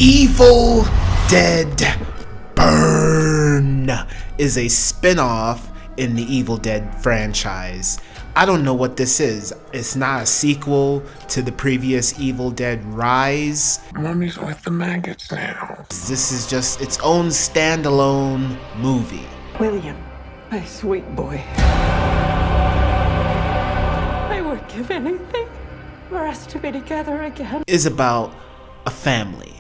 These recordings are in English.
Evil Dead Burn is a spin-off in the Evil Dead franchise. I don't know what this is. It's not a sequel to the previous Evil Dead Rise. Mommy's with the maggots now. This is just its own standalone movie. William, my sweet boy. I would give anything for us to be together again. Is about a family,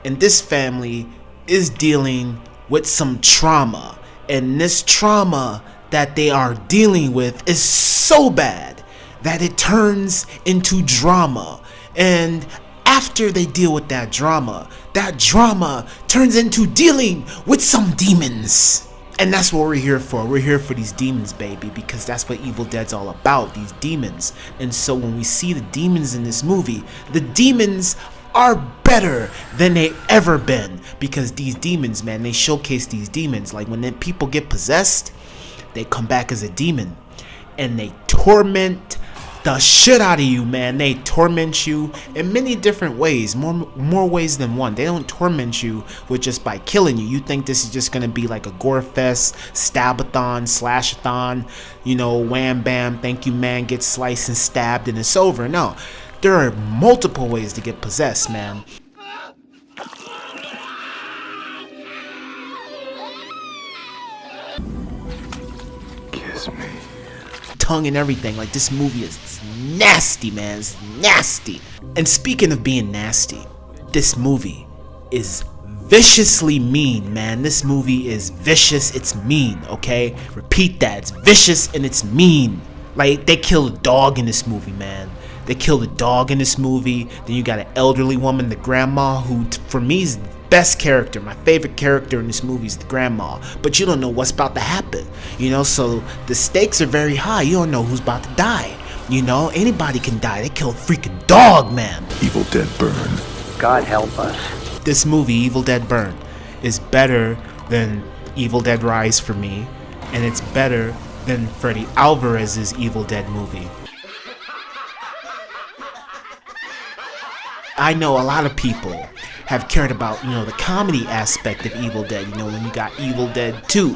and this family is dealing with some trauma, and this trauma that they are dealing with is so bad that it turns into drama. And after they deal with that drama turns into dealing with some demons. And that's what we're here for. We're here for these demons, baby, because that's what Evil Dead's all about, these demons. And so when we see the demons in this movie, the demons are better than they ever been, because these demons, man, they showcase these demons. Like when people get possessed, they come back as a demon and they torment the shit out of you, man. They torment you in many different ways, more ways than one. They don't torment you with just by killing you. You think this is just gonna be like a gore fest, stabathon, slashathon, you know, wham bam, thank you man, get sliced and stabbed and it's over. No, there are multiple ways to get possessed, man. Kiss me. Tongue and everything. Like, this movie is nasty, man. It's nasty. And speaking of being nasty, this movie is viciously mean, man. This movie is vicious. It's mean, okay? Repeat that. It's vicious and it's mean. Like, they kill a dog in this movie, man. They kill the dog in this movie. Then you got an elderly woman, the grandma, who for me is the best character. My favorite character in this movie is the grandma. But you don't know what's about to happen, you know? So the stakes are very high. You don't know who's about to die. You know, anybody can die. They kill a freaking dog, man. Evil Dead Burn. God help us. This movie, Evil Dead Burn, is better than Evil Dead Rise for me. And it's better than Freddy Alvarez's Evil Dead movie. I know a lot of people have cared about, you know, the comedy aspect of Evil Dead. You know, when you got Evil Dead 2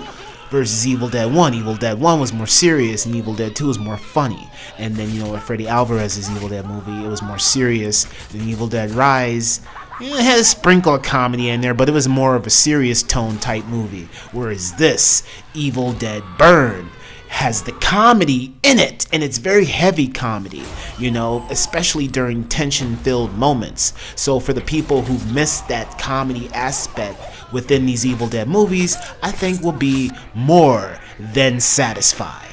versus Evil Dead 1. Evil Dead 1 was more serious and Evil Dead 2 was more funny. And then, you know, with Freddy Alvarez's Evil Dead movie, it was more serious than Evil Dead Rise. It had a sprinkle of comedy in there, but it was more of a serious tone type movie. Whereas this, Evil Dead Burn, has the comedy in it, and it's very heavy comedy, you know, especially during tension-filled moments. So for the people who missed that comedy aspect within these Evil Dead movies, I think will be more than satisfied.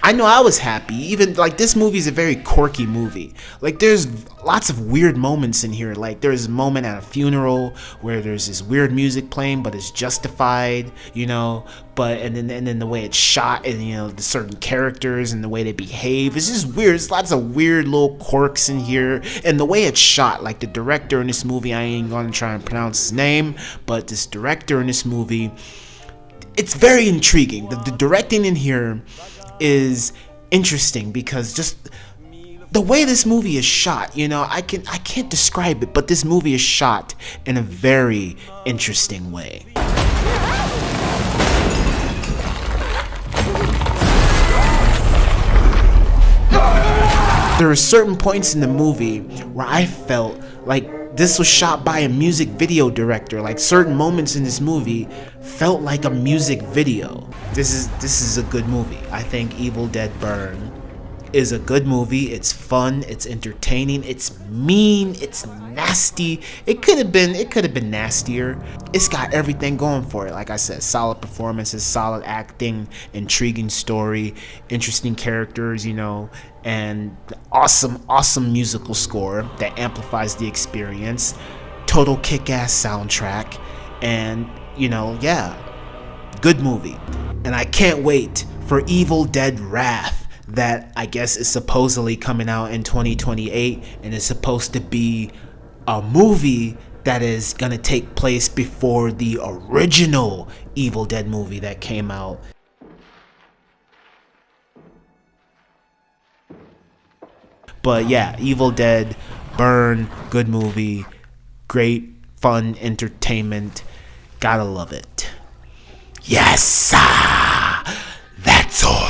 I know I was happy. Even like, this movie is a very quirky movie. Like, there's lots of weird moments in here. Like, there's a moment at a funeral where there's this weird music playing, but it's justified, you know. But and then the way it's shot, and you know, the certain characters and the way they behave, it's just weird. There's lots of weird little quirks in here, and the way it's shot. Like, the director in this movie, I ain't gonna try and pronounce his name, but this director in this movie, it's very intriguing. The directing in here is interesting because just the way this movie is shot, you know, I can't describe it, but this movie is shot in a very interesting way. There are certain points in the movie where I felt like this was shot by a music video director. Like, certain moments in this movie felt like a music video. This is a good movie. I think Evil Dead Burn is a good movie. It's fun, it's entertaining, it's mean, it's nasty. It could have been nastier. It's got everything going for it. Like I said, solid performances, solid acting, intriguing story, interesting characters, you know, and awesome musical score that amplifies the experience. Total kick-ass soundtrack, and you know, yeah, good movie. And I can't wait for Evil Dead Wrath, that I guess is supposedly coming out in 2028, and is supposed to be a movie that is gonna take place before the original Evil Dead movie that came out. But yeah, Evil Dead Burn, good movie, great fun entertainment. Gotta love it. Yes, sir. That's all.